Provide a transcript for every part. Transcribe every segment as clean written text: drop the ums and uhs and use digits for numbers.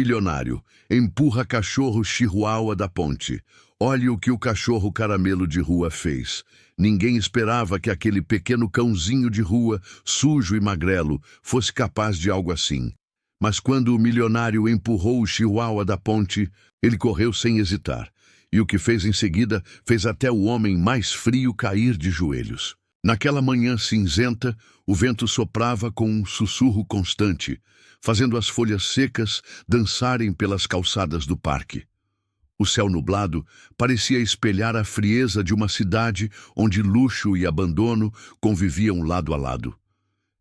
milionário empurra cachorro chihuahua da ponte. Olhe o que o cachorro caramelo de rua fez. Ninguém esperava que aquele pequeno cãozinho de rua, sujo e magrelo, fosse capaz de algo assim. Mas quando o milionário empurrou o chihuahua da ponte, ele correu sem hesitar. E o que fez em seguida fez até o homem mais frio cair de joelhos. Naquela manhã cinzenta, o vento soprava com um sussurro constante, fazendo as folhas secas dançarem pelas calçadas do parque. O céu nublado parecia espelhar a frieza de uma cidade onde luxo e abandono conviviam lado a lado.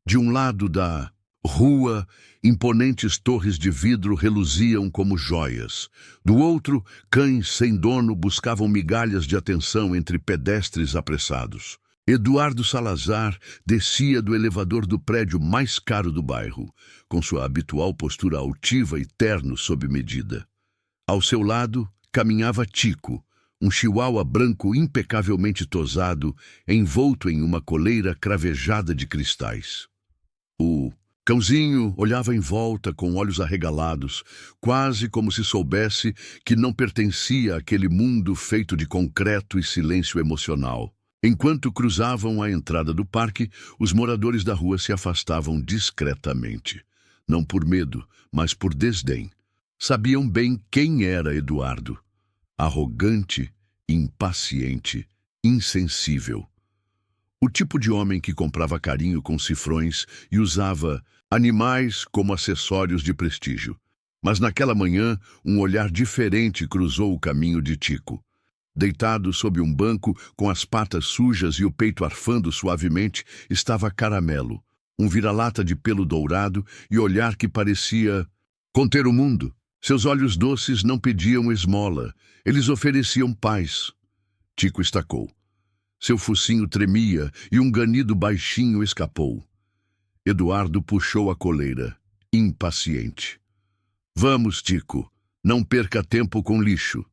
De um lado da rua, imponentes torres de vidro reluziam como joias. Do outro, cães sem dono buscavam migalhas de atenção entre pedestres apressados. Eduardo Salazar descia do elevador do prédio mais caro do bairro, com sua habitual postura altiva e terno sob medida. Ao seu lado, caminhava Tico, um chihuahua branco impecavelmente tosado, envolto em uma coleira cravejada de cristais. O cãozinho olhava em volta com olhos arregalados, quase como se soubesse que não pertencia àquele mundo feito de concreto e silêncio emocional. Enquanto cruzavam a entrada do parque, os moradores da rua se afastavam discretamente. Não por medo, mas por desdém. Sabiam bem quem era Eduardo. Arrogante, impaciente, insensível. O tipo de homem que comprava carinho com cifrões e usava animais como acessórios de prestígio. Mas naquela manhã, um olhar diferente cruzou o caminho de Tico. Deitado sob um banco, com as patas sujas e o peito arfando suavemente, estava Caramelo, um vira-lata de pelo dourado e olhar que parecia conter o mundo. Seus olhos doces não pediam esmola, eles ofereciam paz. Tico estacou. Seu focinho tremia e um ganido baixinho escapou. Eduardo puxou a coleira, impaciente. Vamos, Tico, não perca tempo com lixo.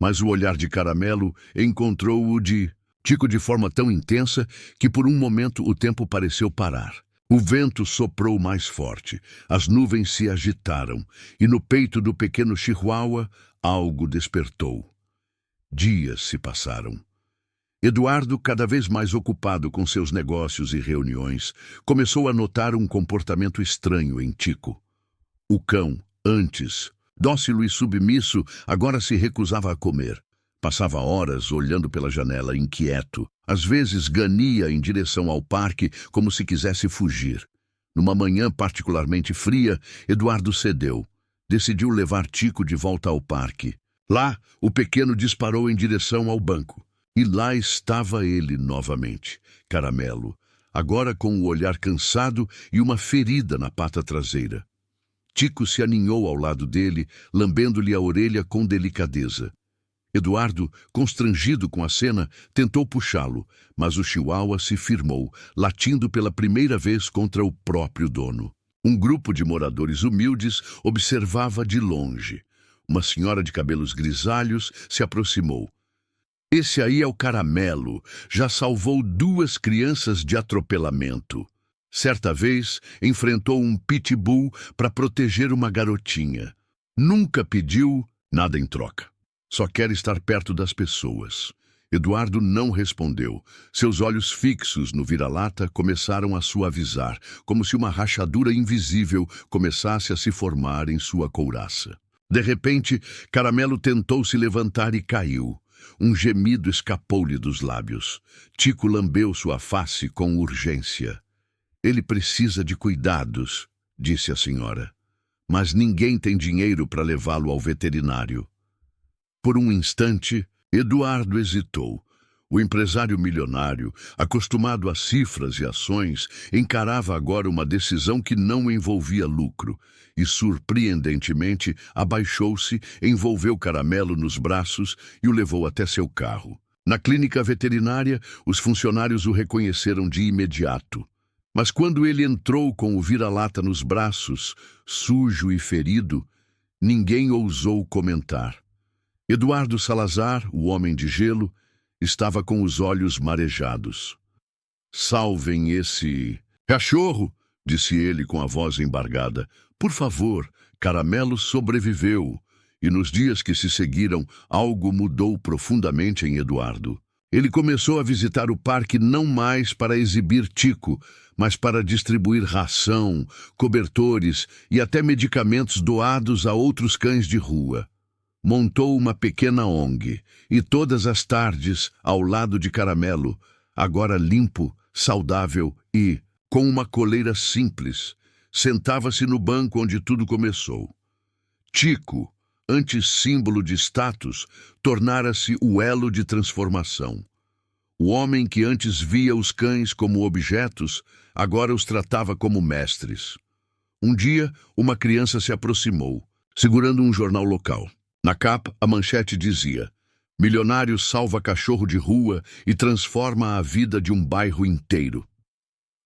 Mas o olhar de Caramelo encontrou-o de Tico de forma tão intensa que por um momento o tempo pareceu parar. O vento soprou mais forte, as nuvens se agitaram e no peito do pequeno chihuahua algo despertou. Dias se passaram. Eduardo, cada vez mais ocupado com seus negócios e reuniões, começou a notar um comportamento estranho em Tico. O cão, antes dócil e submisso, agora se recusava a comer. Passava horas olhando pela janela, inquieto. Às vezes gania em direção ao parque, como se quisesse fugir. Numa manhã particularmente fria, Eduardo cedeu. Decidiu levar Tico de volta ao parque. Lá, o pequeno disparou em direção ao banco. E lá estava ele novamente, Caramelo, agora com o olhar cansado e uma ferida na pata traseira. Tico se aninhou ao lado dele, lambendo-lhe a orelha com delicadeza. Eduardo, constrangido com a cena, tentou puxá-lo, mas o chihuahua se firmou, latindo pela primeira vez contra o próprio dono. Um grupo de moradores humildes observava de longe. Uma senhora de cabelos grisalhos se aproximou. Esse aí é o Caramelo, já salvou 2 crianças de atropelamento. Certa vez, enfrentou um pitbull para proteger uma garotinha. Nunca pediu nada em troca. Só quer estar perto das pessoas. Eduardo não respondeu. Seus olhos fixos no vira-lata começaram a suavizar, como se uma rachadura invisível começasse a se formar em sua couraça. De repente, Caramelo tentou se levantar e caiu. Um gemido escapou-lhe dos lábios. Tico lambeu sua face com urgência. Ele precisa de cuidados, disse a senhora. Mas ninguém tem dinheiro para levá-lo ao veterinário. Por um instante, Eduardo hesitou. O empresário milionário, acostumado a cifras e ações, encarava agora uma decisão que não envolvia lucro e, surpreendentemente, abaixou-se, envolveu Caramelo nos braços e o levou até seu carro. Na clínica veterinária, os funcionários o reconheceram de imediato. Mas quando ele entrou com o vira-lata nos braços, sujo e ferido, ninguém ousou comentar. Eduardo Salazar, o homem de gelo, estava com os olhos marejados. "Salvem esse cachorro", disse ele com a voz embargada. "Por favor, Caramelo sobreviveu, e nos dias que se seguiram, algo mudou profundamente em Eduardo. Ele começou a visitar o parque não mais para exibir Tico, mas para distribuir ração, cobertores e até medicamentos doados a outros cães de rua. Montou uma pequena ONG, e todas as tardes, ao lado de Caramelo, agora limpo, saudável e com uma coleira simples, sentava-se no banco onde tudo começou. Tico, antes símbolo de status, tornara-se o elo de transformação. O homem que antes via os cães como objetos, agora os tratava como mestres. Um dia, uma criança se aproximou, segurando um jornal local. Na capa, a manchete dizia: "Milionário salva cachorro de rua e transforma a vida de um bairro inteiro."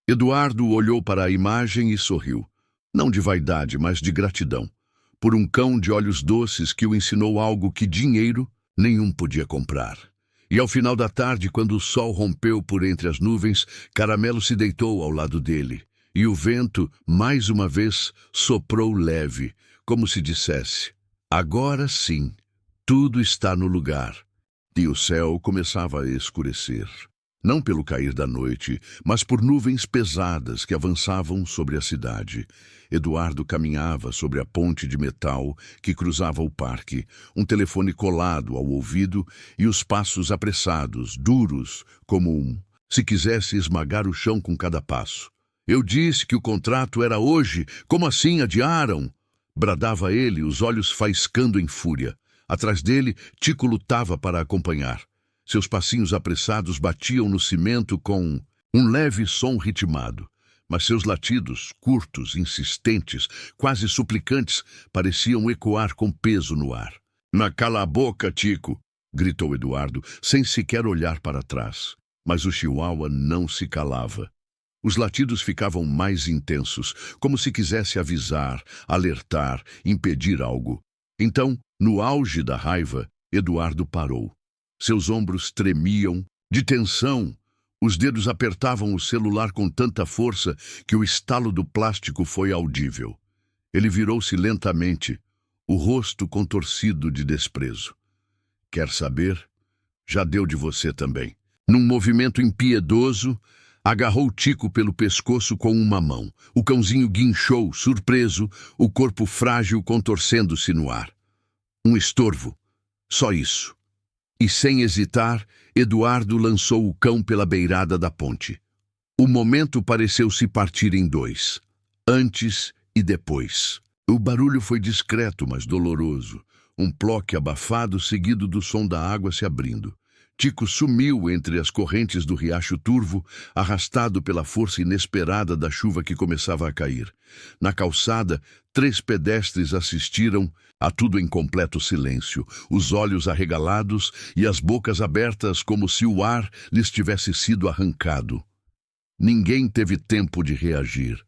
Eduardo olhou para a imagem e sorriu. Não de vaidade, mas de gratidão. Por um cão de olhos doces que o ensinou algo que dinheiro nenhum podia comprar. E ao final da tarde, quando o sol rompeu por entre as nuvens, Caramelo se deitou ao lado dele. E o vento, mais uma vez, soprou leve, como se dissesse: "Agora sim, tudo está no lugar." E o céu começava a escurecer. Não pelo cair da noite, mas por nuvens pesadas que avançavam sobre a cidade. Eduardo caminhava sobre a ponte de metal que cruzava o parque, um telefone colado ao ouvido e os passos apressados, duros, como se quisesse esmagar o chão com cada passo. "Eu disse que o contrato era hoje, como assim adiaram?" Bradava ele, os olhos faiscando em fúria. Atrás dele, Tico lutava para acompanhar. Seus passinhos apressados batiam no cimento com um leve som ritmado, mas seus latidos, curtos, insistentes, quase suplicantes, pareciam ecoar com peso no ar. "Cala a boca, Tico!" gritou Eduardo, sem sequer olhar para trás. Mas o chihuahua não se calava. Os latidos ficavam mais intensos, como se quisesse avisar, alertar, impedir algo. Então, no auge da raiva, Eduardo parou. Seus ombros tremiam de tensão. Os dedos apertavam o celular com tanta força que o estalo do plástico foi audível. Ele virou-se lentamente, o rosto contorcido de desprezo. "Quer saber? Já deu de você também." Num movimento impiedoso, agarrou Tico pelo pescoço com uma mão. O cãozinho guinchou, surpreso, o corpo frágil contorcendo-se no ar. Um estorvo. Só isso. E sem hesitar, Eduardo lançou o cão pela beirada da ponte. O momento pareceu se partir em dois, antes e depois. O barulho foi discreto, mas doloroso. Um ploque abafado seguido do som da água se abrindo. Tico sumiu entre as correntes do riacho turvo, arrastado pela força inesperada da chuva que começava a cair. Na calçada, 3 pedestres assistiram a tudo em completo silêncio, os olhos arregalados e as bocas abertas como se o ar lhes tivesse sido arrancado. Ninguém teve tempo de reagir.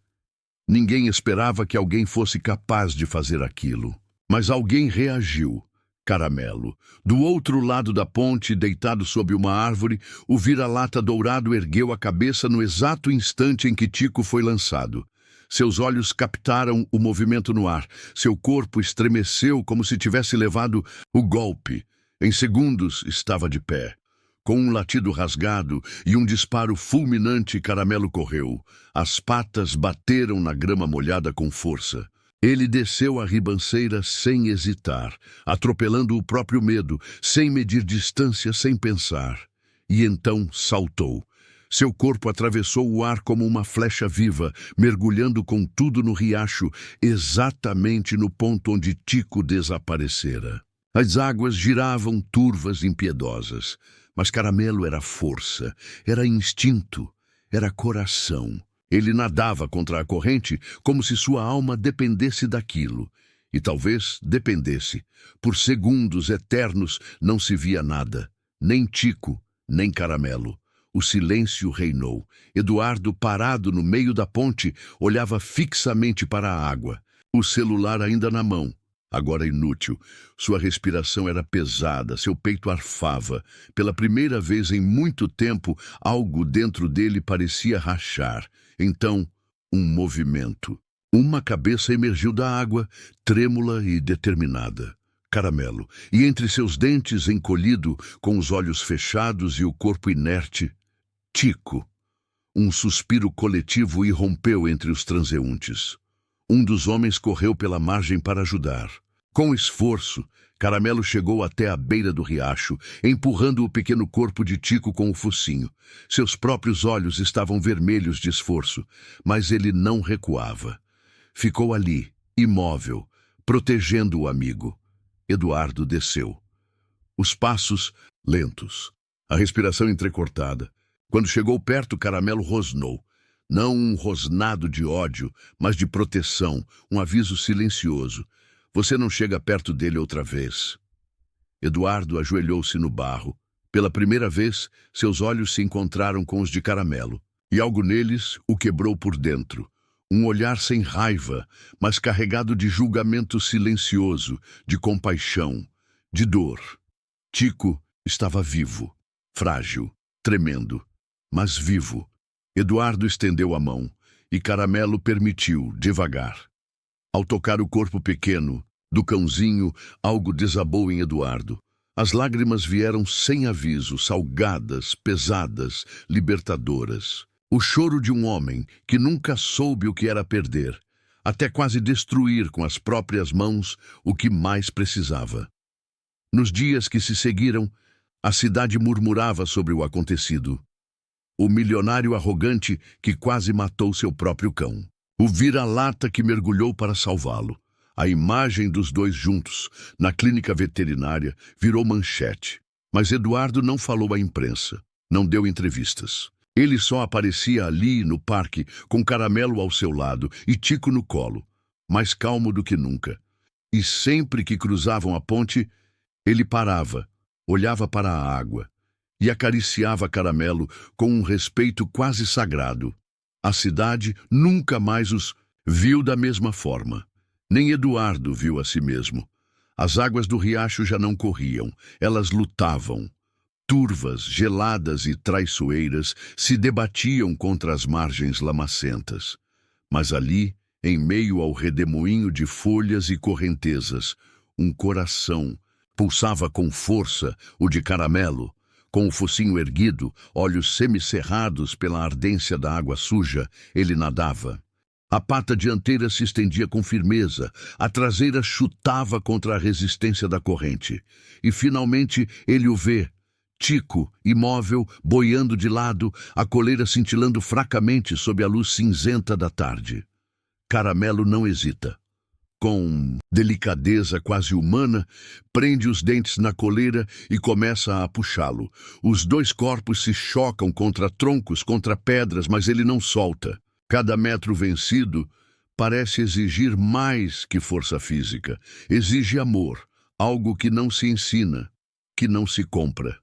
Ninguém esperava que alguém fosse capaz de fazer aquilo. Mas alguém reagiu. Caramelo. Do outro lado da ponte, deitado sob uma árvore, o vira-lata dourado ergueu a cabeça no exato instante em que Tico foi lançado. Seus olhos captaram o movimento no ar. Seu corpo estremeceu como se tivesse levado o golpe. Em segundos, estava de pé. Com um latido rasgado e um disparo fulminante, Caramelo correu. As patas bateram na grama molhada com força. Ele desceu a ribanceira sem hesitar, atropelando o próprio medo, sem medir distância, sem pensar. E então saltou. Seu corpo atravessou o ar como uma flecha viva, mergulhando com tudo no riacho, exatamente no ponto onde Tico desaparecera. As águas giravam turvas impiedosas, mas Caramelo era força, era instinto, era coração. Ele nadava contra a corrente como se sua alma dependesse daquilo. E talvez dependesse. Por segundos eternos não se via nada. Nem Tico, nem Caramelo. O silêncio reinou. Eduardo, parado no meio da ponte, olhava fixamente para a água. O celular ainda na mão. Agora inútil. Sua respiração era pesada, seu peito arfava. Pela primeira vez em muito tempo, algo dentro dele parecia rachar. Então, um movimento. Uma cabeça emergiu da água, trêmula e determinada. Caramelo, e entre seus dentes, encolhido, com os olhos fechados e o corpo inerte, Tico. Um suspiro coletivo irrompeu entre os transeuntes. Um dos homens correu pela margem para ajudar. Com esforço, Caramelo chegou até a beira do riacho, empurrando o pequeno corpo de Tico com o focinho. Seus próprios olhos estavam vermelhos de esforço, mas ele não recuava. Ficou ali, imóvel, protegendo o amigo. Eduardo desceu. Os passos lentos, a respiração entrecortada. Quando chegou perto, Caramelo rosnou. Não um rosnado de ódio, mas de proteção, um aviso silencioso. Você não chega perto dele outra vez. Eduardo ajoelhou-se no barro. Pela primeira vez, seus olhos se encontraram com os de Caramelo, e algo neles o quebrou por dentro. Um olhar sem raiva, mas carregado de julgamento silencioso, de compaixão, de dor. Tico estava vivo, frágil, tremendo, mas vivo. Eduardo estendeu a mão, e Caramelo permitiu, devagar. Ao tocar o corpo pequeno do cãozinho, algo desabou em Eduardo. As lágrimas vieram sem aviso, salgadas, pesadas, libertadoras. O choro de um homem que nunca soube o que era perder, até quase destruir com as próprias mãos o que mais precisava. Nos dias que se seguiram, a cidade murmurava sobre o acontecido. O milionário arrogante que quase matou seu próprio cão. O vira-lata que mergulhou para salvá-lo. A imagem dos dois juntos, na clínica veterinária, virou manchete. Mas Eduardo não falou à imprensa, não deu entrevistas. Ele só aparecia ali, no parque, com Caramelo ao seu lado e Tico no colo, mais calmo do que nunca. E sempre que cruzavam a ponte, ele parava, olhava para a água e acariciava Caramelo com um respeito quase sagrado. A cidade nunca mais os viu da mesma forma. Nem Eduardo viu a si mesmo. As águas do riacho já não corriam, elas lutavam. Turvas, geladas e traiçoeiras se debatiam contra as margens lamacentas. Mas ali, em meio ao redemoinho de folhas e correntezas, um coração pulsava com força, o de Caramelo. Com o focinho erguido, olhos semicerrados pela ardência da água suja, ele nadava. A pata dianteira se estendia com firmeza, a traseira chutava contra a resistência da corrente. E finalmente ele o vê. Tico, imóvel, boiando de lado, a coleira cintilando fracamente sob a luz cinzenta da tarde. Caramelo não hesita. Com delicadeza quase humana, prende os dentes na coleira e começa a puxá-lo. Os dois corpos se chocam contra troncos, contra pedras, mas ele não solta. Cada metro vencido parece exigir mais que força física. Exige amor, algo que não se ensina, que não se compra.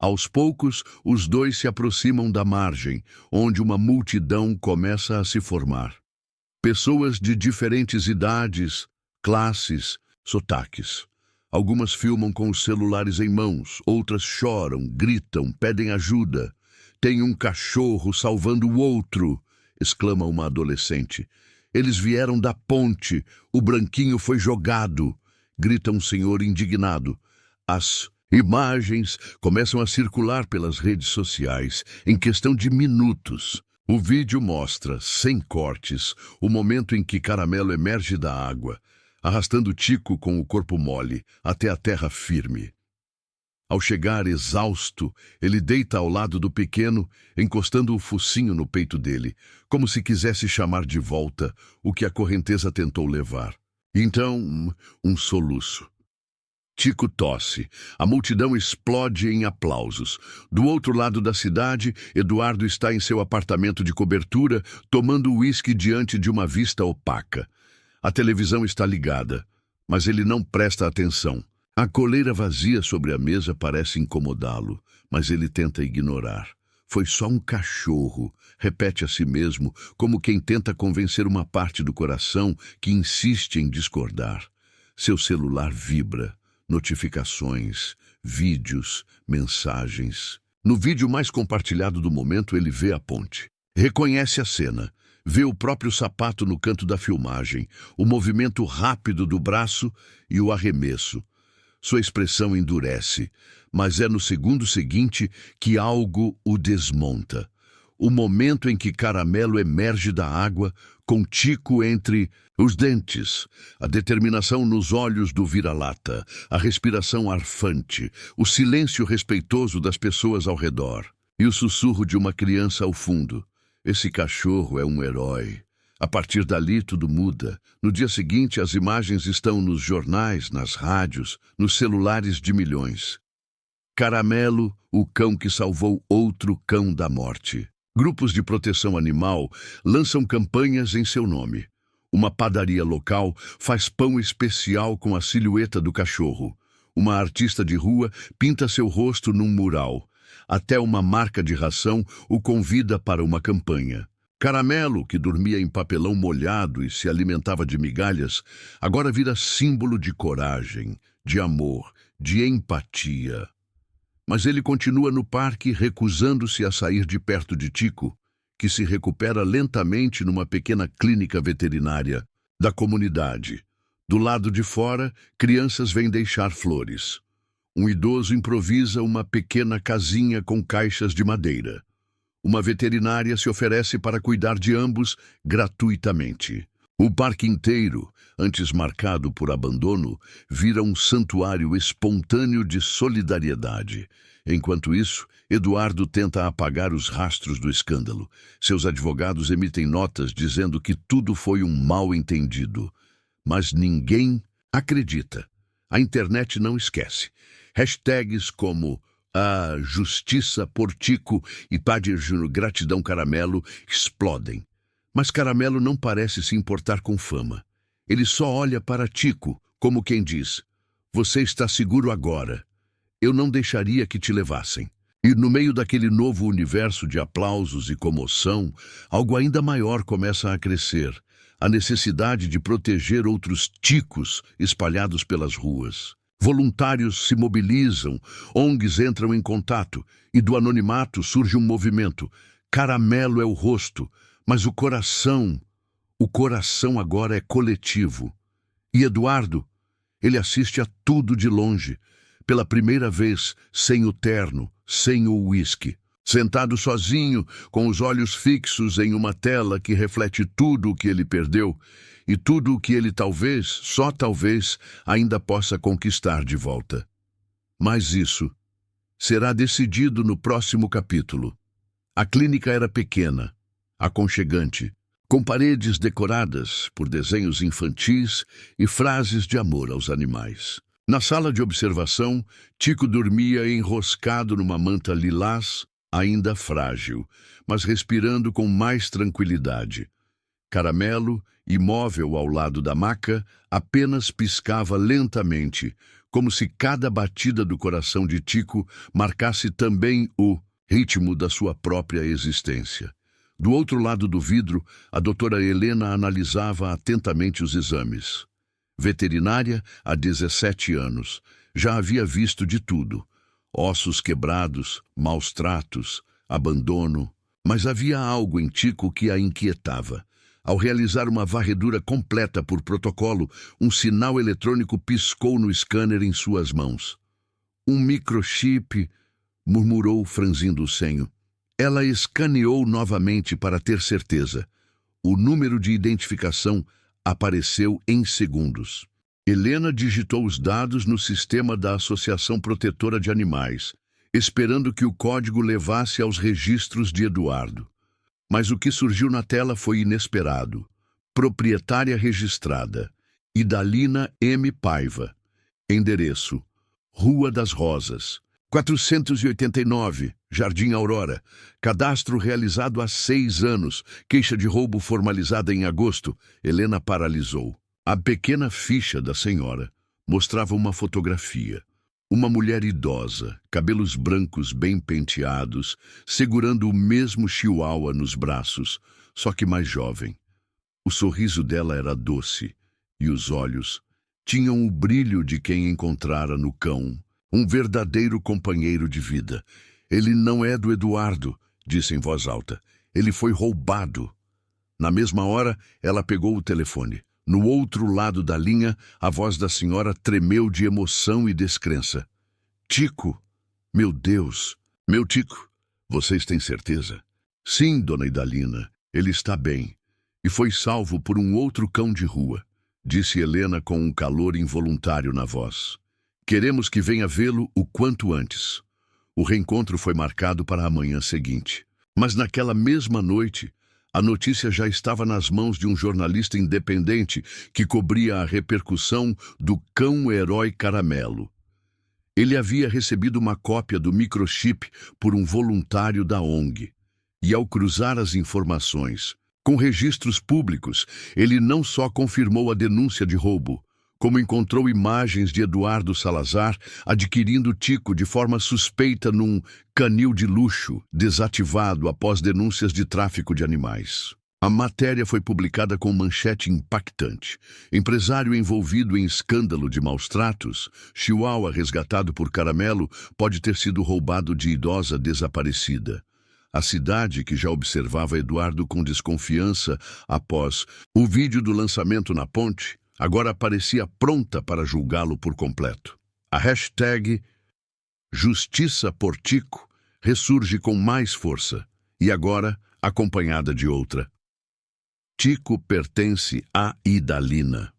Aos poucos, os dois se aproximam da margem, onde uma multidão começa a se formar. Pessoas de diferentes idades, classes, sotaques. Algumas filmam com os celulares em mãos, outras choram, gritam, pedem ajuda. Tem um cachorro salvando o outro, exclama uma adolescente. Eles vieram da ponte, o branquinho foi jogado, grita um senhor indignado. As imagens começam a circular pelas redes sociais em questão de minutos. O vídeo mostra, sem cortes, o momento em que Caramelo emerge da água, arrastando Tico com o corpo mole até a terra firme. Ao chegar exausto, ele deita ao lado do pequeno, encostando o focinho no peito dele, como se quisesse chamar de volta o que a correnteza tentou levar. Então, um soluço. Tico tosse. A multidão explode em aplausos. Do outro lado da cidade, Eduardo está em seu apartamento de cobertura, tomando uísque diante de uma vista opaca. A televisão está ligada, mas ele não presta atenção. A coleira vazia sobre a mesa parece incomodá-lo, mas ele tenta ignorar. Foi só um cachorro, repete a si mesmo, como quem tenta convencer uma parte do coração que insiste em discordar. Seu celular vibra. Notificações, vídeos, mensagens. No vídeo mais compartilhado do momento, ele vê a ponte. Reconhece a cena. Vê o próprio sapato no canto da filmagem, o movimento rápido do braço e o arremesso. Sua expressão endurece, mas é no segundo seguinte que algo o desmonta. O momento em que Caramelo emerge da água, com Tico entre os dentes, a determinação nos olhos do vira-lata, a respiração arfante, o silêncio respeitoso das pessoas ao redor e o sussurro de uma criança ao fundo. Esse cachorro é um herói. A partir dali tudo muda. No dia seguinte as imagens estão nos jornais, nas rádios, nos celulares de milhões. Caramelo, o cão que salvou outro cão da morte. Grupos de proteção animal lançam campanhas em seu nome. Uma padaria local faz pão especial com a silhueta do cachorro. Uma artista de rua pinta seu rosto num mural. Até uma marca de ração o convida para uma campanha. Caramelo, que dormia em papelão molhado e se alimentava de migalhas, agora vira símbolo de coragem, de amor, de empatia. Mas ele continua no parque, recusando-se a sair de perto de Tico, que se recupera lentamente numa pequena clínica veterinária da comunidade. Do lado de fora, crianças vêm deixar flores. Um idoso improvisa uma pequena casinha com caixas de madeira. Uma veterinária se oferece para cuidar de ambos gratuitamente. O parque inteiro, antes marcado por abandono, vira um santuário espontâneo de solidariedade. Enquanto isso, Eduardo tenta apagar os rastros do escândalo. Seus advogados emitem notas dizendo que tudo foi um mal-entendido. Mas ninguém acredita. A internet não esquece. Hashtags como a Justiça por Tico e Gratidão Caramelo explodem. Mas Caramelo não parece se importar com fama. Ele só olha para Tico, como quem diz: "Você está seguro agora. Eu não deixaria que te levassem." E no meio daquele novo universo de aplausos e comoção, algo ainda maior começa a crescer: a necessidade de proteger outros ticos espalhados pelas ruas. Voluntários se mobilizam, ONGs entram em contato, e do anonimato surge um movimento. Caramelo é o rosto, mas o coração agora é coletivo. E Eduardo, ele assiste a tudo de longe, pela primeira vez, sem o terno, sem o uísque. Sentado sozinho, com os olhos fixos em uma tela que reflete tudo o que ele perdeu e tudo o que ele talvez, só talvez, ainda possa conquistar de volta. Mas isso será decidido no próximo capítulo. A clínica era pequena, aconchegante, com paredes decoradas por desenhos infantis e frases de amor aos animais. Na sala de observação, Tico dormia enroscado numa manta lilás, ainda frágil, mas respirando com mais tranquilidade. Caramelo, imóvel ao lado da maca, apenas piscava lentamente, como se cada batida do coração de Tico marcasse também o ritmo da sua própria existência. Do outro lado do vidro, a doutora Helena analisava atentamente os exames. Veterinária há 17 anos, já havia visto de tudo: ossos quebrados, maus tratos, abandono. Mas havia algo em Tico que a inquietava. Ao realizar uma varredura completa por protocolo, um sinal eletrônico piscou no scanner em suas mãos. "Um microchip", murmurou, franzindo o senho. Ela escaneou novamente para ter certeza. O número de identificação apareceu em segundos. Helena digitou os dados no sistema da Associação Protetora de Animais, esperando que o código levasse aos registros de Eduardo. Mas o que surgiu na tela foi inesperado. Proprietária registrada: Idalina M. Paiva. Endereço: Rua das Rosas, 489, Jardim Aurora. Cadastro realizado há 6 anos. Queixa de roubo formalizada em agosto. Helena paralisou. A pequena ficha da senhora mostrava uma fotografia. Uma mulher idosa, cabelos brancos bem penteados, segurando o mesmo chihuahua nos braços, só que mais jovem. O sorriso dela era doce, e os olhos tinham o brilho de quem encontrara no cão um verdadeiro companheiro de vida. "Ele não é do Eduardo", disse em voz alta. "Ele foi roubado." Na mesma hora, ela pegou o telefone. No outro lado da linha, a voz da senhora tremeu de emoção e descrença. Tico! Meu Deus! Meu Tico! Vocês têm certeza? Sim, dona Idalina. Ele está bem. E foi salvo por um outro cão de rua, disse Helena com um calor involuntário na voz. Queremos que venha vê-lo o quanto antes. O reencontro foi marcado para a manhã seguinte. Mas naquela mesma noite, a notícia já estava nas mãos de um jornalista independente que cobria a repercussão do cão-herói Caramelo. Ele havia recebido uma cópia do microchip por um voluntário da ONG. E ao cruzar as informações com registros públicos, ele não só confirmou a denúncia de roubo, como encontrou imagens de Eduardo Salazar adquirindo Tico de forma suspeita num canil de luxo, desativado após denúncias de tráfico de animais. A matéria foi publicada com manchete impactante. Empresário envolvido em escândalo de maus-tratos, Chihuahua resgatado por Caramelo pode ter sido roubado de idosa desaparecida. A cidade, que já observava Eduardo com desconfiança após o vídeo do lançamento na ponte, agora parecia pronta para julgá-lo por completo. A hashtag Justiça por Tico ressurge com mais força, e agora acompanhada de outra. Tico pertence a Idalina.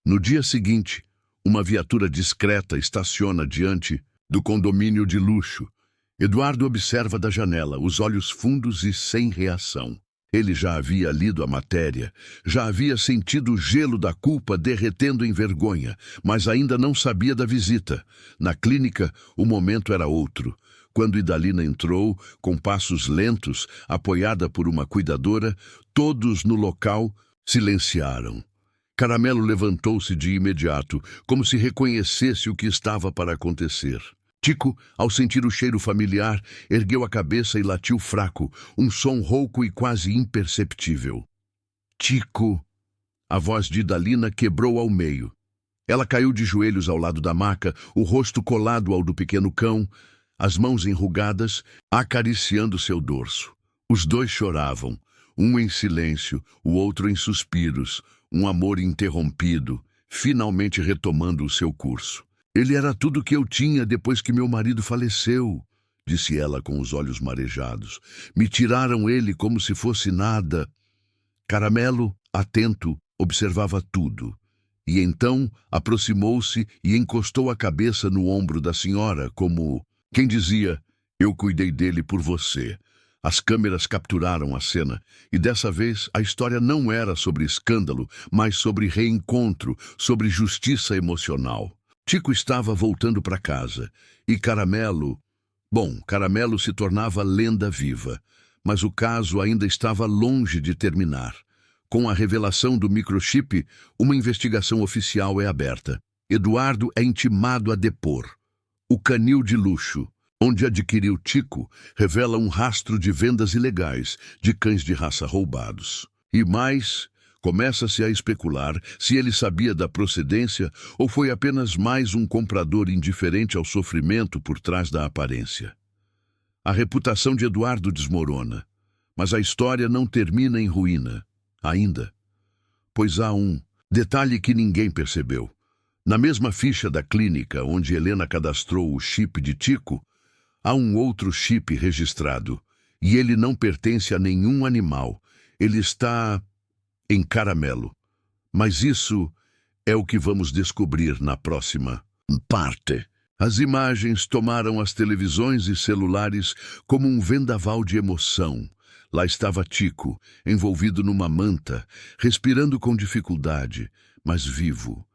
No dia seguinte, uma viatura discreta estaciona diante do condomínio de luxo. Eduardo observa da janela, os olhos fundos e sem reação. Ele já havia lido a matéria, já havia sentido o gelo da culpa derretendo em vergonha, mas ainda não sabia da visita. Na clínica, o momento era outro. Quando Idalina entrou, com passos lentos, apoiada por uma cuidadora, todos no local silenciaram. Caramelo levantou-se de imediato, como se reconhecesse o que estava para acontecer. Tico, ao sentir o cheiro familiar, ergueu a cabeça e latiu fraco, um som rouco e quase imperceptível. Tico! A voz de Idalina quebrou ao meio. Ela caiu de joelhos ao lado da maca, o rosto colado ao do pequeno cão, as mãos enrugadas, acariciando seu dorso. Os dois choravam, um em silêncio, o outro em suspiros, um amor interrompido, finalmente retomando o seu curso. Ele era tudo que eu tinha depois que meu marido faleceu, disse ela com os olhos marejados. Me tiraram ele como se fosse nada. Caramelo, atento, observava tudo. E então aproximou-se e encostou a cabeça no ombro da senhora, como quem dizia, eu cuidei dele por você. As câmeras capturaram a cena, e dessa vez a história não era sobre escândalo, mas sobre reencontro, sobre justiça emocional. Tico estava voltando para casa, e Caramelo se tornava lenda viva, mas o caso ainda estava longe de terminar. Com a revelação do microchip, uma investigação oficial é aberta. Eduardo é intimado a depor. O canil de luxo, onde adquiriu Tico, revela um rastro de vendas ilegais de cães de raça roubados. E mais, começa-se a especular se ele sabia da procedência ou foi apenas mais um comprador indiferente ao sofrimento por trás da aparência. A reputação de Eduardo desmorona, mas a história não termina em ruína, ainda. Pois há um detalhe que ninguém percebeu. Na mesma ficha da clínica onde Helena cadastrou o chip de Tico, há um outro chip registrado, e ele não pertence a nenhum animal. Ele está em Caramelo. Mas isso é o que vamos descobrir na próxima parte. As imagens tomaram as televisões e celulares como um vendaval de emoção. Lá estava Tico, envolvido numa manta, respirando com dificuldade, mas vivo.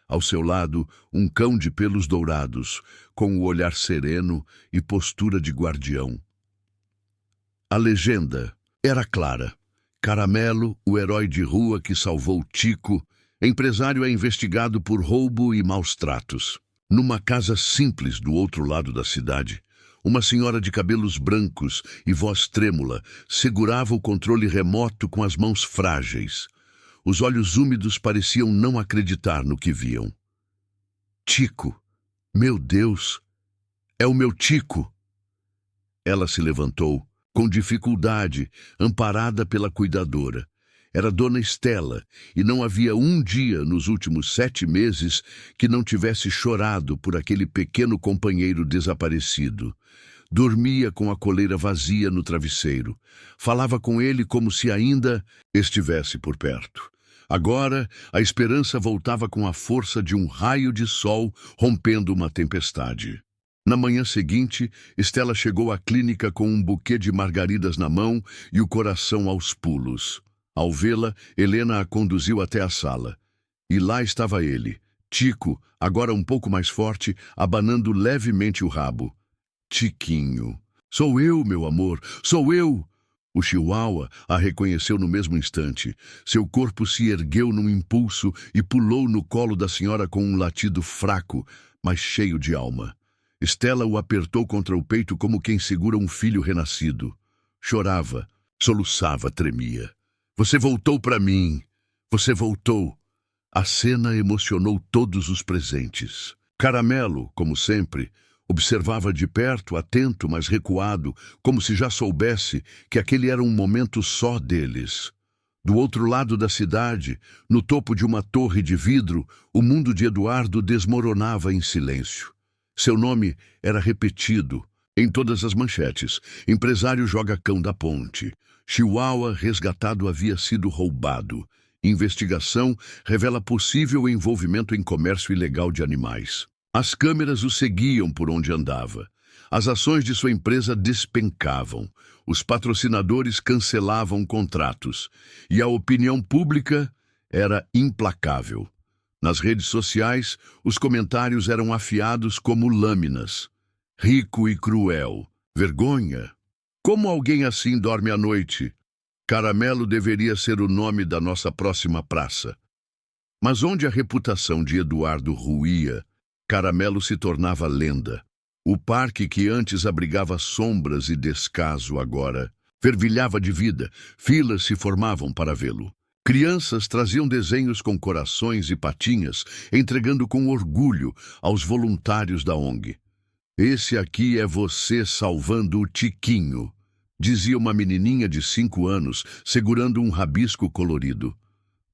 Ao seu lado, um cão de pelos dourados, com o olhar sereno e postura de guardião. A legenda era clara. Caramelo, o herói de rua que salvou Tico, empresário é investigado por roubo e maus-tratos. Numa casa simples do outro lado da cidade, uma senhora de cabelos brancos e voz trêmula segurava o controle remoto com as mãos frágeis. Os olhos úmidos pareciam não acreditar no que viam. Tico! Meu Deus! É o meu Tico! Ela se levantou, com dificuldade, amparada pela cuidadora. Era Dona Estela, e não havia um dia nos últimos 7 meses que não tivesse chorado por aquele pequeno companheiro desaparecido. Dormia com a coleira vazia no travesseiro. Falava com ele como se ainda estivesse por perto. Agora, a esperança voltava com a força de um raio de sol rompendo uma tempestade. Na manhã seguinte, Estela chegou à clínica com um buquê de margaridas na mão e o coração aos pulos. Ao vê-la, Helena a conduziu até a sala. E lá estava ele, Tico, agora um pouco mais forte, abanando levemente o rabo. Tiquinho. Sou eu, meu amor, sou eu! O chihuahua a reconheceu no mesmo instante. Seu corpo se ergueu num impulso e pulou no colo da senhora com um latido fraco, mas cheio de alma. Estela o apertou contra o peito como quem segura um filho renascido. Chorava, soluçava, tremia. Você voltou para mim. Você voltou. A cena emocionou todos os presentes. Caramelo, como sempre, observava de perto, atento, mas recuado, como se já soubesse que aquele era um momento só deles. Do outro lado da cidade, no topo de uma torre de vidro, o mundo de Eduardo desmoronava em silêncio. Seu nome era repetido em todas as manchetes. Empresário joga cão da ponte. Chihuahua resgatado havia sido roubado. Investigação revela possível envolvimento em comércio ilegal de animais. As câmeras o seguiam por onde andava. As ações de sua empresa despencavam. Os patrocinadores cancelavam contratos. E a opinião pública era implacável. Nas redes sociais, os comentários eram afiados como lâminas. Rico e cruel. Vergonha. Como alguém assim dorme à noite? Caramelo deveria ser o nome da nossa próxima praça. Mas onde a reputação de Eduardo ruía, Caramelo se tornava lenda. O parque que antes abrigava sombras e descaso agora fervilhava de vida. Filas se formavam para vê-lo. Crianças traziam desenhos com corações e patinhas, entregando com orgulho aos voluntários da ONG. Esse aqui é você salvando o Tiquinho, dizia uma menininha de 5 anos, segurando um rabisco colorido.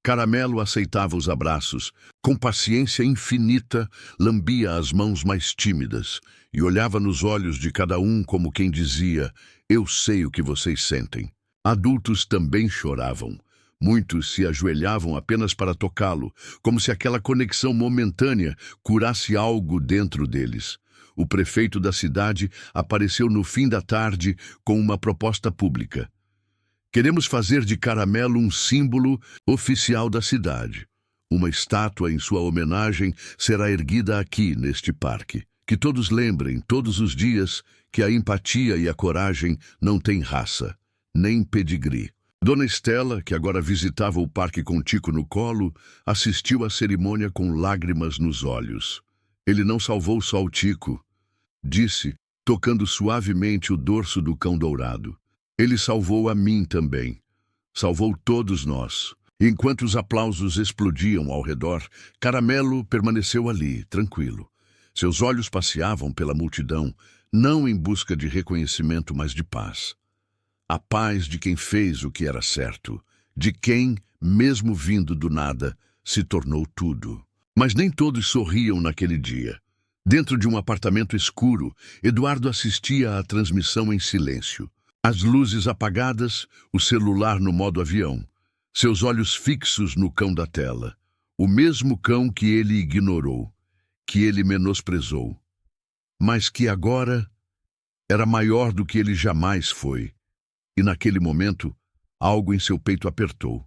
Caramelo aceitava os abraços. Com paciência infinita, lambia as mãos mais tímidas e olhava nos olhos de cada um como quem dizia: eu sei o que vocês sentem. Adultos também choravam. Muitos se ajoelhavam apenas para tocá-lo, como se aquela conexão momentânea curasse algo dentro deles. O prefeito da cidade apareceu no fim da tarde com uma proposta pública. Queremos fazer de Caramelo um símbolo oficial da cidade. Uma estátua em sua homenagem será erguida aqui, neste parque. Que todos lembrem, todos os dias, que a empatia e a coragem não têm raça, nem pedigree. Dona Estela, que agora visitava o parque com Tico no colo, assistiu à cerimônia com lágrimas nos olhos. Ele não salvou só o Tico, disse, tocando suavemente o dorso do cão dourado. Ele salvou a mim também. Salvou todos nós. Enquanto os aplausos explodiam ao redor, Caramelo permaneceu ali, tranquilo. Seus olhos passeavam pela multidão, não em busca de reconhecimento, mas de paz. A paz de quem fez o que era certo, de quem, mesmo vindo do nada, se tornou tudo. Mas nem todos sorriam naquele dia. Dentro de um apartamento escuro, Eduardo assistia à transmissão em silêncio. As luzes apagadas, o celular no modo avião. Seus olhos fixos no cão da tela. O mesmo cão que ele ignorou, que ele menosprezou. Mas que agora era maior do que ele jamais foi. E naquele momento, algo em seu peito apertou.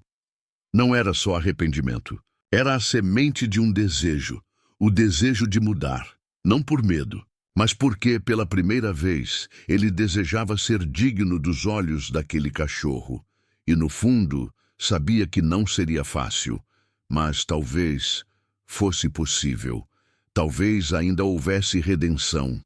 Não era só arrependimento. Era a semente de um desejo. O desejo de mudar. Não por medo, mas porque, pela primeira vez, ele desejava ser digno dos olhos daquele cachorro. E, no fundo, sabia que não seria fácil. Mas talvez fosse possível. Talvez ainda houvesse redenção.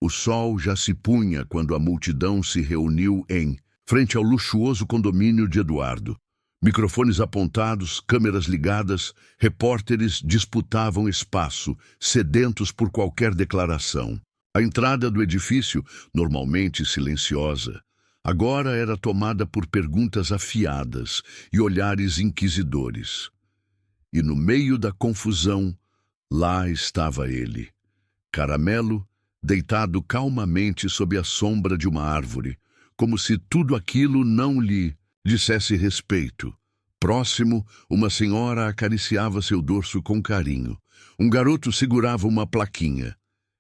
O sol já se punha quando a multidão se reuniu em frente ao luxuoso condomínio de Eduardo. Microfones apontados, câmeras ligadas, repórteres disputavam espaço, sedentos por qualquer declaração. A entrada do edifício, normalmente silenciosa, Agora era tomada por perguntas afiadas e olhares inquisidores. E no meio da confusão, lá estava ele, Caramelo, deitado calmamente sob a sombra de uma árvore, como se tudo aquilo não lhe dissesse respeito. Próximo, uma senhora acariciava seu dorso com carinho. Um garoto segurava uma plaquinha.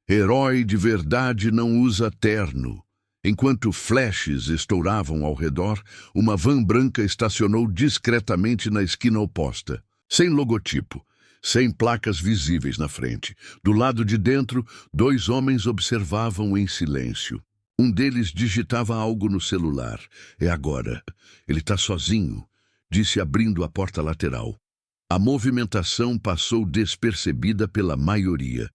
Herói de verdade não usa terno. Enquanto flashes estouravam ao redor, uma van branca estacionou discretamente na esquina oposta, sem logotipo, sem placas visíveis na frente. Do lado de dentro, 2 homens observavam em silêncio. Um deles digitava algo no celular. É agora. Ele está sozinho, disse abrindo a porta lateral. A movimentação passou despercebida pela maioria.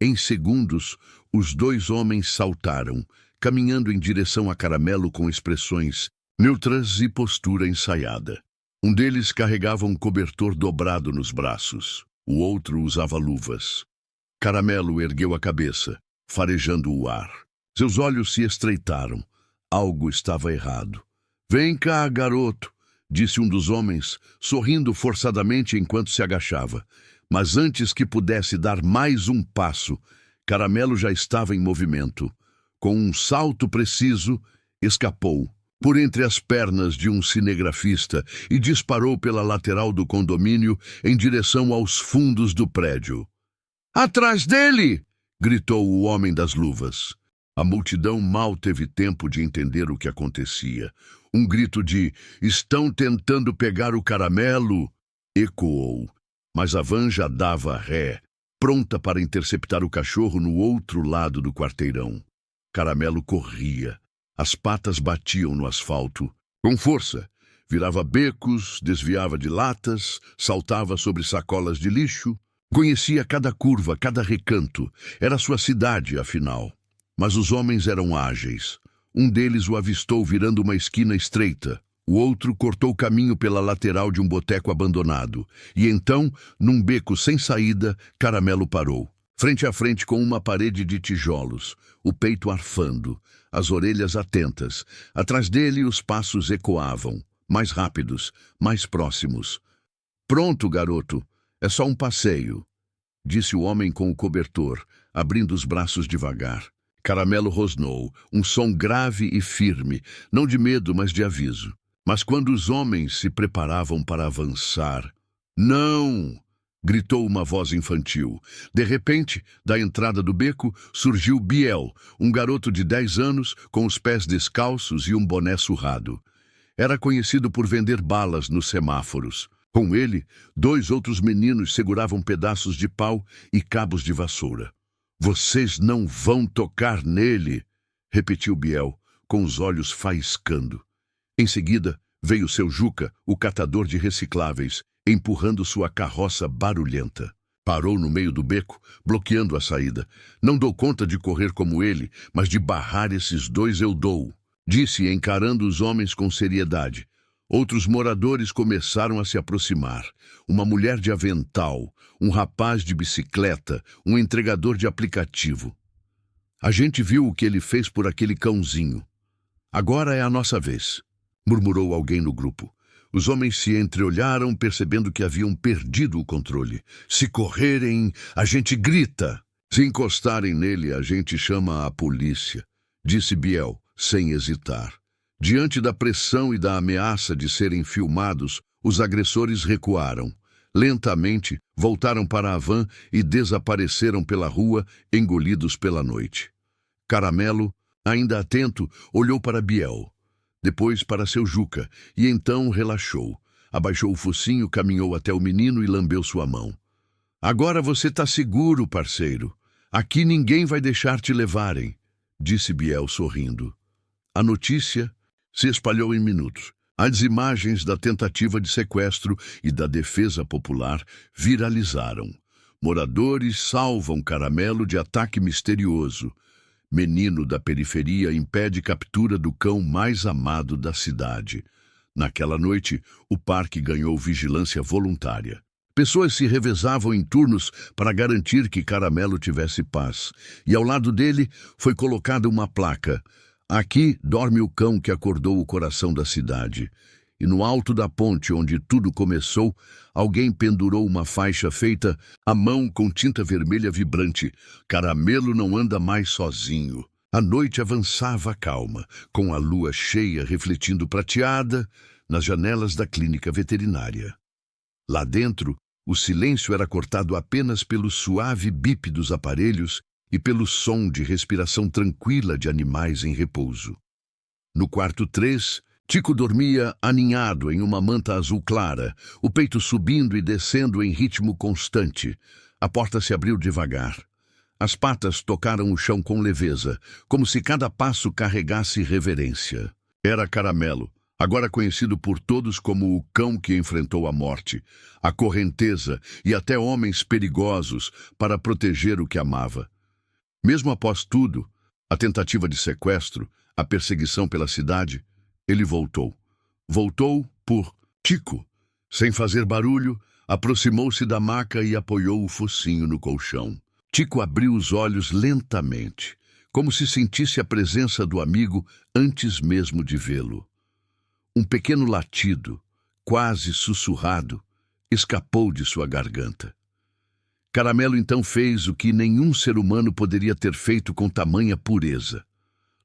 Em segundos, os 2 homens saltaram, caminhando em direção a Caramelo com expressões neutras e postura ensaiada. Um deles carregava um cobertor dobrado nos braços. O outro usava luvas. Caramelo ergueu a cabeça, farejando o ar. Seus olhos se estreitaram. Algo estava errado. Vem cá, garoto, disse um dos homens, sorrindo forçadamente enquanto se agachava. Mas antes que pudesse dar mais um passo, Caramelo já estava em movimento. Com um salto preciso, escapou por entre as pernas de um cinegrafista e disparou pela lateral do condomínio em direção aos fundos do prédio. "Atrás dele!" gritou o homem das luvas. A multidão mal teve tempo de entender o que acontecia. Um grito de "Estão tentando pegar o Caramelo!" ecoou, mas a van já dava ré, pronta para interceptar o cachorro no outro lado do quarteirão. Caramelo corria. As patas batiam no asfalto. Com força, virava becos, desviava de latas, saltava sobre sacolas de lixo. Conhecia cada curva, cada recanto. Era sua cidade, afinal. Mas os homens eram ágeis. Um deles o avistou virando uma esquina estreita. O outro cortou caminho pela lateral de um boteco abandonado. E então, num beco sem saída, Caramelo parou. Frente a frente com uma parede de tijolos, o peito arfando, as orelhas atentas. Atrás dele os passos ecoavam, mais rápidos, mais próximos. "Pronto, garoto, é só um passeio", disse o homem com o cobertor, abrindo os braços devagar. Caramelo rosnou, um som grave e firme, não de medo, mas de aviso. Mas quando os homens se preparavam para avançar... "Não!" gritou uma voz infantil. De repente, da entrada do beco, surgiu Biel, um garoto de 10 anos, com os pés descalços e um boné surrado. Era conhecido por vender balas nos semáforos. Com ele, 2 outros meninos seguravam pedaços de pau e cabos de vassoura. "Vocês não vão tocar nele", repetiu Biel, com os olhos faiscando. Em seguida, veio seu Juca, o catador de recicláveis, empurrando sua carroça barulhenta. Parou no meio do beco, bloqueando a saída. "Não dou conta de correr como ele, mas de barrar esses 2 eu dou", disse, encarando os homens com seriedade. Outros moradores começaram a se aproximar. Uma mulher de avental, um rapaz de bicicleta, um entregador de aplicativo. "A gente viu o que ele fez por aquele cãozinho. Agora é a nossa vez", murmurou alguém no grupo. Os homens se entreolharam, percebendo que haviam perdido o controle. "Se correrem, a gente grita. Se encostarem nele, a gente chama a polícia", disse Biel, sem hesitar. Diante da pressão e da ameaça de serem filmados, os agressores recuaram. Lentamente, voltaram para a van e desapareceram pela rua, engolidos pela noite. Caramelo, ainda atento, olhou para Biel. Depois para seu Juca, e então relaxou. Abaixou o focinho, caminhou até o menino e lambeu sua mão. "Agora você está seguro, parceiro. Aqui ninguém vai deixar te levarem", disse Biel sorrindo. A notícia se espalhou em minutos. As imagens da tentativa de sequestro e da defesa popular viralizaram. Moradores salvam Caramelo de ataque misterioso. Menino da periferia impede captura do cão mais amado da cidade. Naquela noite, o parque ganhou vigilância voluntária. Pessoas se revezavam em turnos para garantir que Caramelo tivesse paz. E ao lado dele foi colocada uma placa: Aqui dorme o cão que acordou o coração da cidade. E no alto da ponte onde tudo começou, alguém pendurou uma faixa feita à mão com tinta vermelha vibrante. Caramelo não anda mais sozinho. A noite avançava calma, com a lua cheia refletindo prateada nas janelas da clínica veterinária. Lá dentro, o silêncio era cortado apenas pelo suave bip dos aparelhos e pelo som de respiração tranquila de animais em repouso. No quarto 3, Tico dormia aninhado em uma manta azul clara, o peito subindo e descendo em ritmo constante. A porta se abriu devagar. As patas tocaram o chão com leveza, como se cada passo carregasse reverência. Era Caramelo, agora conhecido por todos como o cão que enfrentou a morte, a correnteza e até homens perigosos para proteger o que amava. Mesmo após tudo, a tentativa de sequestro, a perseguição pela cidade, ele voltou. Voltou por Tico. Sem fazer barulho, aproximou-se da maca e apoiou o focinho no colchão. Tico abriu os olhos lentamente, como se sentisse a presença do amigo antes mesmo de vê-lo. Um pequeno latido, quase sussurrado, escapou de sua garganta. Caramelo então fez o que nenhum ser humano poderia ter feito com tamanha pureza.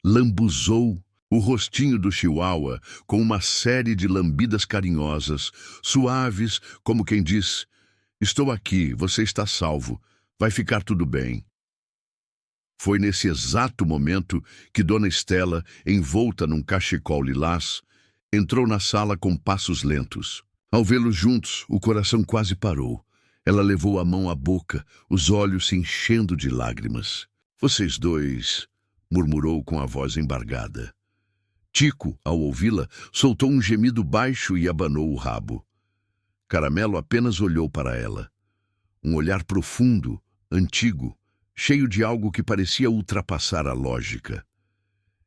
Lambuzou o rostinho do chihuahua com uma série de lambidas carinhosas, suaves, como quem diz: "Estou aqui, você está salvo, vai ficar tudo bem." Foi nesse exato momento que Dona Estela, envolta num cachecol lilás, entrou na sala com passos lentos. Ao vê-los juntos, o coração quase parou. Ela levou a mão à boca, os olhos se enchendo de lágrimas. "Vocês dois", murmurou com a voz embargada. Tico, ao ouvi-la, soltou um gemido baixo e abanou o rabo. Caramelo apenas olhou para ela. Um olhar profundo, antigo, cheio de algo que parecia ultrapassar a lógica.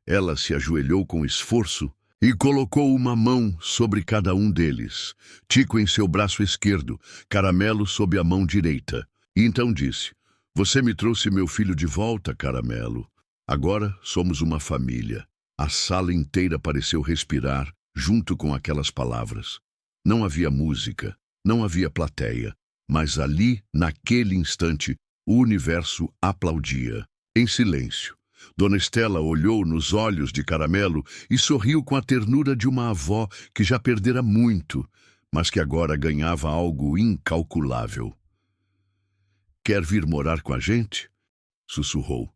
Ela se ajoelhou com esforço e colocou uma mão sobre cada um deles, Tico em seu braço esquerdo, Caramelo sob a mão direita. E então disse: "Você me trouxe meu filho de volta, Caramelo. Agora somos uma família." A sala inteira pareceu respirar junto com aquelas palavras. Não havia música, não havia plateia, mas ali, naquele instante, o universo aplaudia, em silêncio. Dona Estela olhou nos olhos de Caramelo e sorriu com a ternura de uma avó que já perdera muito, mas que agora ganhava algo incalculável. "Quer vir morar com a gente?" sussurrou.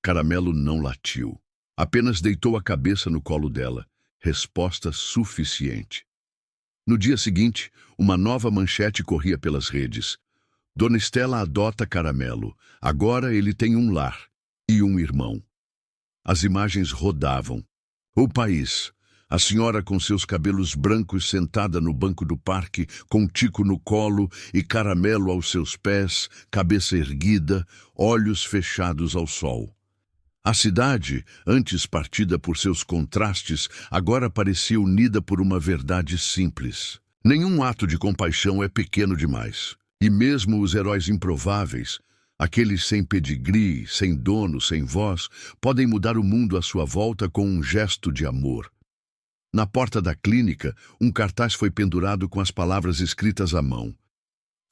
Caramelo não latiu. Apenas deitou a cabeça no colo dela. Resposta suficiente. No dia seguinte, uma nova manchete corria pelas redes. Dona Estela adota Caramelo. Agora ele tem um lar e um irmão. As imagens rodavam. O país. A senhora com seus cabelos brancos sentada no banco do parque, com Tico no colo e Caramelo aos seus pés, cabeça erguida, olhos fechados ao sol. A cidade, antes partida por seus contrastes, agora parecia unida por uma verdade simples. Nenhum ato de compaixão é pequeno demais. E mesmo os heróis improváveis, aqueles sem pedigree, sem dono, sem voz, podem mudar o mundo à sua volta com um gesto de amor. Na porta da clínica, um cartaz foi pendurado com as palavras escritas à mão.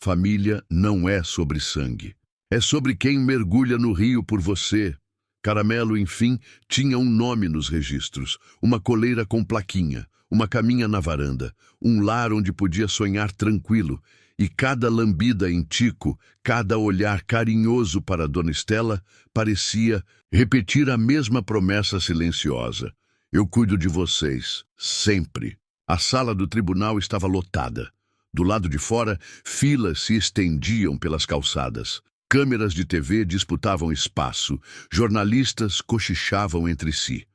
"Família não é sobre sangue. É sobre quem mergulha no rio por você." Caramelo, enfim, tinha um nome nos registros, uma coleira com plaquinha, uma caminha na varanda, um lar onde podia sonhar tranquilo, e cada lambida em Tico, cada olhar carinhoso para Dona Estela, parecia repetir a mesma promessa silenciosa: "Eu cuido de vocês, sempre." A sala do tribunal estava lotada. Do lado de fora, filas se estendiam pelas calçadas. Câmeras de TV disputavam espaço, jornalistas cochichavam entre si.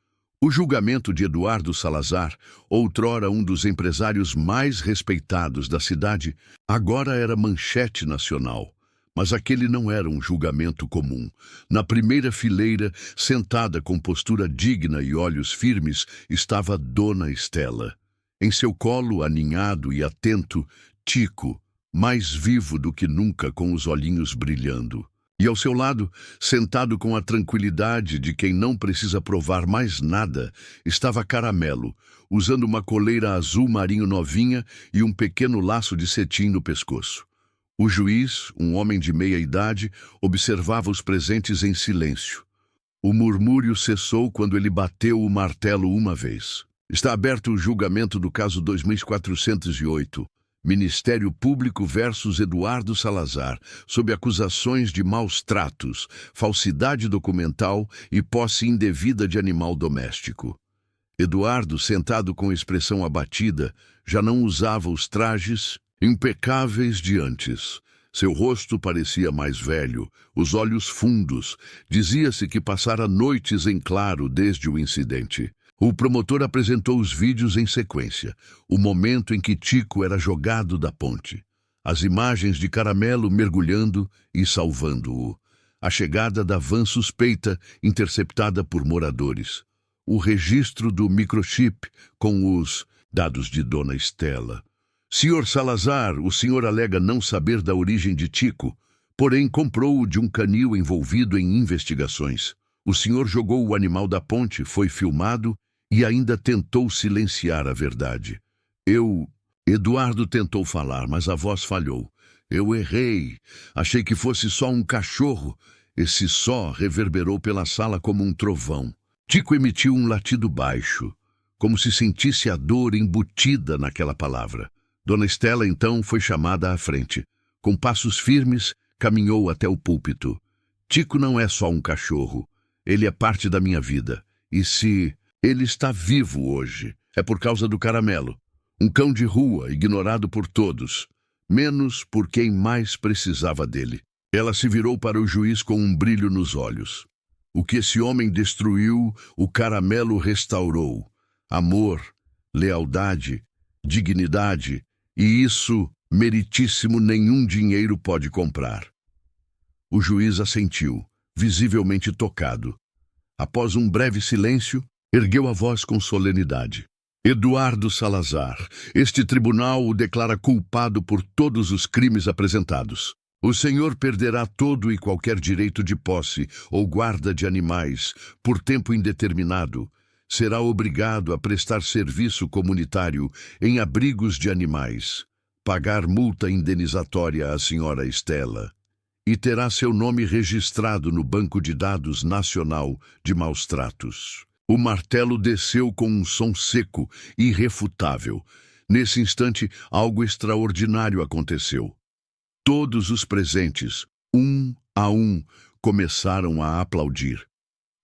O julgamento de Eduardo Salazar, outrora um dos empresários mais respeitados da cidade, agora era manchete nacional. Mas aquele não era um julgamento comum. Na primeira fileira, sentada com postura digna e olhos firmes, estava Dona Estela. Em seu colo, aninhado e atento, Tico, mais vivo do que nunca, com os olhinhos brilhando. E ao seu lado, sentado com a tranquilidade de quem não precisa provar mais nada, estava Caramelo, usando uma coleira azul marinho novinha e um pequeno laço de cetim no pescoço. O juiz, um homem de meia idade, observava os presentes em silêncio. O murmúrio cessou quando ele bateu o martelo uma vez. Está aberto o julgamento do caso 2408. Ministério Público versus Eduardo Salazar, sob acusações de maus tratos, falsidade documental e posse indevida de animal doméstico. Eduardo, sentado com expressão abatida, já não usava os trajes impecáveis de antes. Seu rosto parecia mais velho, os olhos fundos. Dizia-se que passara noites em claro desde o incidente. O promotor apresentou os vídeos em sequência, o momento em que Tico era jogado da ponte, as imagens de Caramelo mergulhando e salvando-o, a chegada da van suspeita interceptada por moradores, o registro do microchip com os dados de Dona Estela. Senhor Salazar, o senhor alega não saber da origem de Tico, porém comprou-o de um canil envolvido em investigações. O senhor jogou o animal da ponte, foi filmado e ainda tentou silenciar a verdade. Eduardo tentou falar, mas a voz falhou. Eu errei. Achei que fosse só um cachorro. Esse só reverberou pela sala como um trovão. Tico emitiu um latido baixo, como se sentisse a dor embutida naquela palavra. Dona Estela, então, foi chamada à frente. Com passos firmes, caminhou até o púlpito. Tico não é só um cachorro. Ele é parte da minha vida. E se ele está vivo hoje, é por causa do Caramelo. Um cão de rua, ignorado por todos, menos por quem mais precisava dele. Ela se virou para o juiz com um brilho nos olhos. O que esse homem destruiu, o Caramelo restaurou. Amor, lealdade, dignidade, e isso, meritíssimo, nenhum dinheiro pode comprar. O juiz assentiu, visivelmente tocado. Após um breve silêncio, ergueu a voz com solenidade. Eduardo Salazar, este tribunal o declara culpado por todos os crimes apresentados. O senhor perderá todo e qualquer direito de posse ou guarda de animais por tempo indeterminado. Será obrigado a prestar serviço comunitário em abrigos de animais, pagar multa indenizatória à senhora Estela e terá seu nome registrado no Banco de Dados Nacional de Maus Tratos. O martelo desceu com um som seco e irrefutável. Nesse instante, algo extraordinário aconteceu. Todos os presentes, um a um, começaram a aplaudir.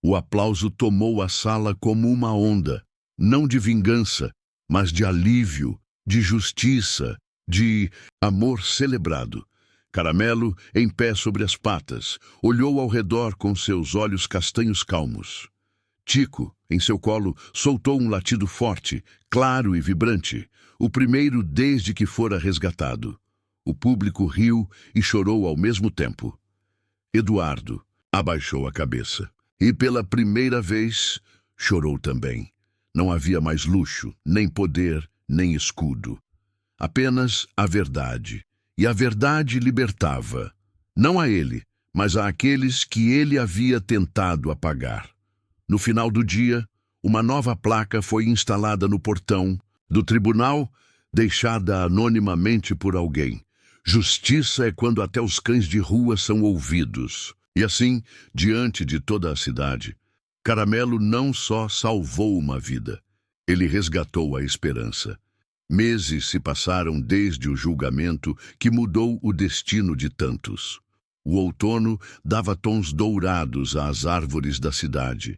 O aplauso tomou a sala como uma onda, não de vingança, mas de alívio, de justiça, de amor celebrado. Caramelo, em pé sobre as patas, olhou ao redor com seus olhos castanhos calmos. Tico, em seu colo, soltou um latido forte, claro e vibrante, o primeiro desde que fora resgatado. O público riu e chorou ao mesmo tempo. Eduardo abaixou a cabeça. E pela primeira vez, chorou também. Não havia mais luxo, nem poder, nem escudo. Apenas a verdade. E a verdade libertava. Não a ele, mas a aqueles que ele havia tentado apagar. No final do dia, uma nova placa foi instalada no portão do tribunal, deixada anonimamente por alguém. Justiça é quando até os cães de rua são ouvidos. E assim, diante de toda a cidade, Caramelo não só salvou uma vida, ele resgatou a esperança. Meses se passaram desde o julgamento que mudou o destino de tantos. O outono dava tons dourados às árvores da cidade,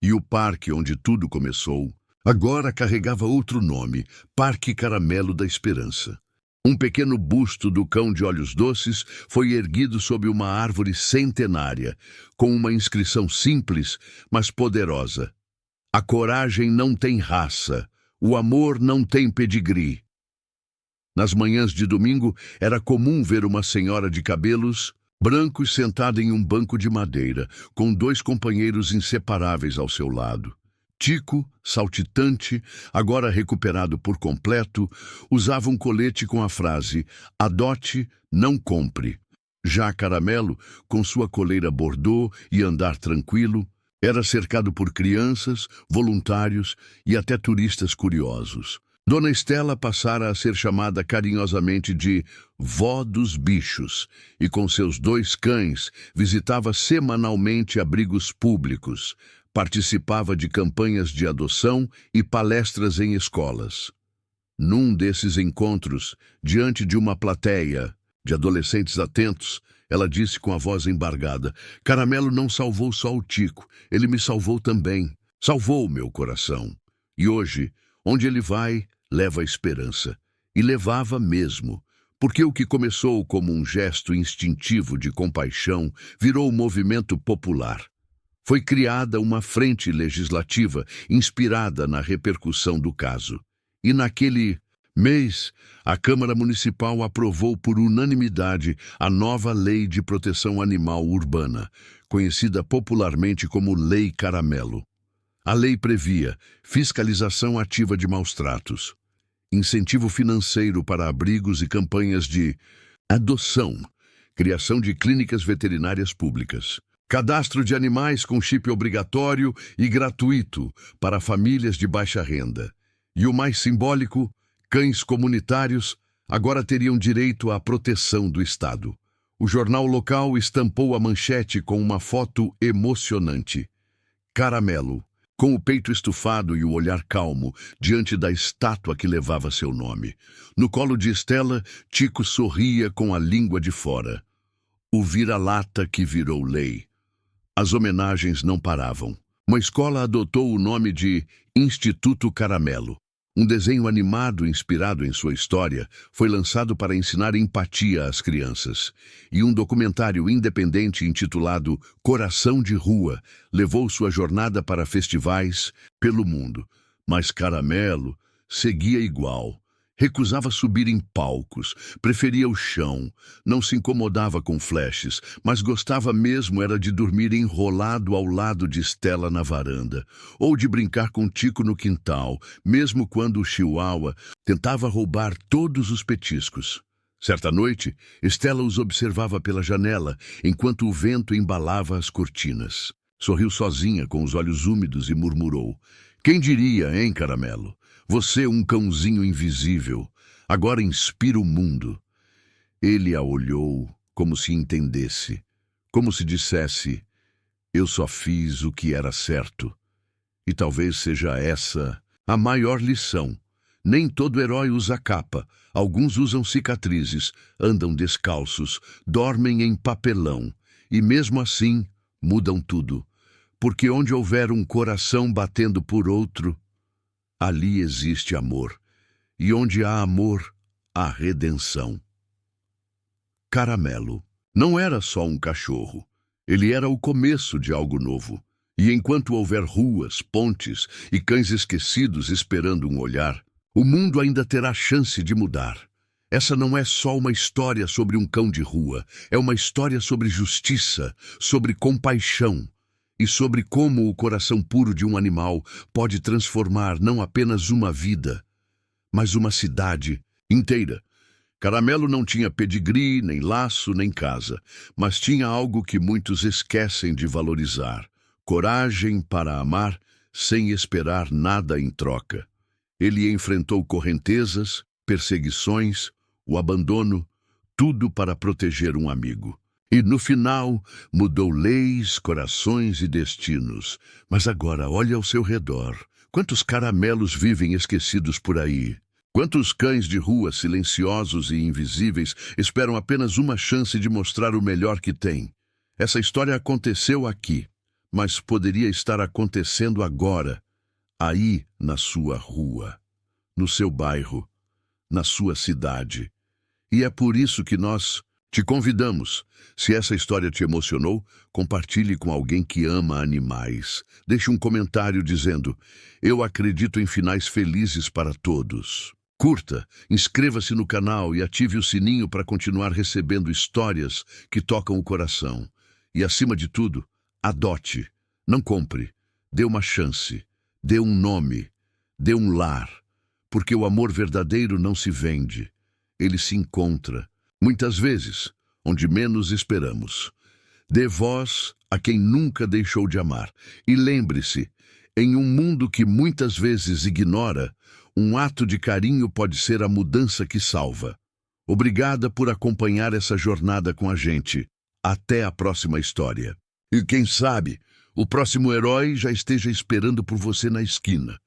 e o parque onde tudo começou agora carregava outro nome, Parque Caramelo da Esperança. Um pequeno busto do cão de olhos doces foi erguido sob uma árvore centenária, com uma inscrição simples, mas poderosa. A coragem não tem raça, o amor não tem pedigree. Nas manhãs de domingo, era comum ver uma senhora de cabelos brancos sentada em um banco de madeira, com dois companheiros inseparáveis ao seu lado. Tico, saltitante, agora recuperado por completo, usava um colete com a frase: adote, não compre. Já Caramelo, com sua coleira bordô e andar tranquilo, era cercado por crianças, voluntários e até turistas curiosos. Dona Estela passara a ser chamada carinhosamente de Vó dos Bichos e com seus 2 cães visitava semanalmente abrigos públicos, participava de campanhas de adoção e palestras em escolas. Num desses encontros, diante de uma plateia de adolescentes atentos, ela disse com a voz embargada: Caramelo não salvou só o Tico, ele me salvou também. Salvou meu coração. E hoje, onde ele vai, leva a esperança. E levava mesmo, porque o que começou como um gesto instintivo de compaixão virou um movimento popular. Foi criada uma frente legislativa inspirada na repercussão do caso. E naquele mês, a Câmara Municipal aprovou por unanimidade a nova Lei de Proteção Animal Urbana, conhecida popularmente como Lei Caramelo. A lei previa fiscalização ativa de maus-tratos, incentivo financeiro para abrigos e campanhas de adoção, criação de clínicas veterinárias públicas, cadastro de animais com chip obrigatório e gratuito para famílias de baixa renda. E o mais simbólico, cães comunitários agora teriam direito à proteção do Estado. O jornal local estampou a manchete com uma foto emocionante. Caramelo, com o peito estufado e o olhar calmo, diante da estátua que levava seu nome. No colo de Estela, Tico sorria com a língua de fora. O vira-lata que virou lei. As homenagens não paravam. Uma escola adotou o nome de Instituto Caramelo. Um desenho animado inspirado em sua história foi lançado para ensinar empatia às crianças. E um documentário independente intitulado Coração de Rua levou sua jornada para festivais pelo mundo. Mas Caramelo seguia igual. Recusava subir em palcos, preferia o chão, não se incomodava com flashes, mas gostava mesmo era de dormir enrolado ao lado de Estela na varanda, ou de brincar com Tico no quintal, mesmo quando o Chihuahua tentava roubar todos os petiscos. Certa noite, Estela os observava pela janela, enquanto o vento embalava as cortinas. Sorriu sozinha, com os olhos úmidos, e murmurou: Quem diria, hein, Caramelo? Você, um cãozinho invisível, agora inspira o mundo. Ele a olhou como se entendesse, como se dissesse: eu só fiz o que era certo. E talvez seja essa a maior lição. Nem todo herói usa capa, alguns usam cicatrizes, andam descalços, dormem em papelão, e mesmo assim mudam tudo. Porque onde houver um coração batendo por outro, ali existe amor, e onde há amor, há redenção. Caramelo não era só um cachorro, ele era o começo de algo novo. E enquanto houver ruas, pontes e cães esquecidos esperando um olhar, o mundo ainda terá chance de mudar. Essa não é só uma história sobre um cão de rua, é uma história sobre justiça, sobre compaixão, e sobre como o coração puro de um animal pode transformar não apenas uma vida, mas uma cidade inteira. Caramelo não tinha pedigree, nem laço, nem casa, mas tinha algo que muitos esquecem de valorizar: coragem para amar sem esperar nada em troca. Ele enfrentou correntezas, perseguições, o abandono, tudo para proteger um amigo. E no final, mudou leis, corações e destinos. Mas agora, olhe ao seu redor. Quantos caramelos vivem esquecidos por aí? Quantos cães de rua, silenciosos e invisíveis, esperam apenas uma chance de mostrar o melhor que têm? Essa história aconteceu aqui, mas poderia estar acontecendo agora, aí na sua rua, no seu bairro, na sua cidade. E é por isso que nós te convidamos. Se essa história te emocionou, compartilhe com alguém que ama animais. Deixe um comentário dizendo: eu acredito em finais felizes para todos. Curta, inscreva-se no canal e ative o sininho para continuar recebendo histórias que tocam o coração. E acima de tudo, adote, não compre, dê uma chance, dê um nome, dê um lar, porque o amor verdadeiro não se vende, ele se encontra. Muitas vezes, onde menos esperamos. Dê voz a quem nunca deixou de amar. E lembre-se, em um mundo que muitas vezes ignora, um ato de carinho pode ser a mudança que salva. Obrigada por acompanhar essa jornada com a gente. Até a próxima história. E quem sabe, o próximo herói já esteja esperando por você na esquina.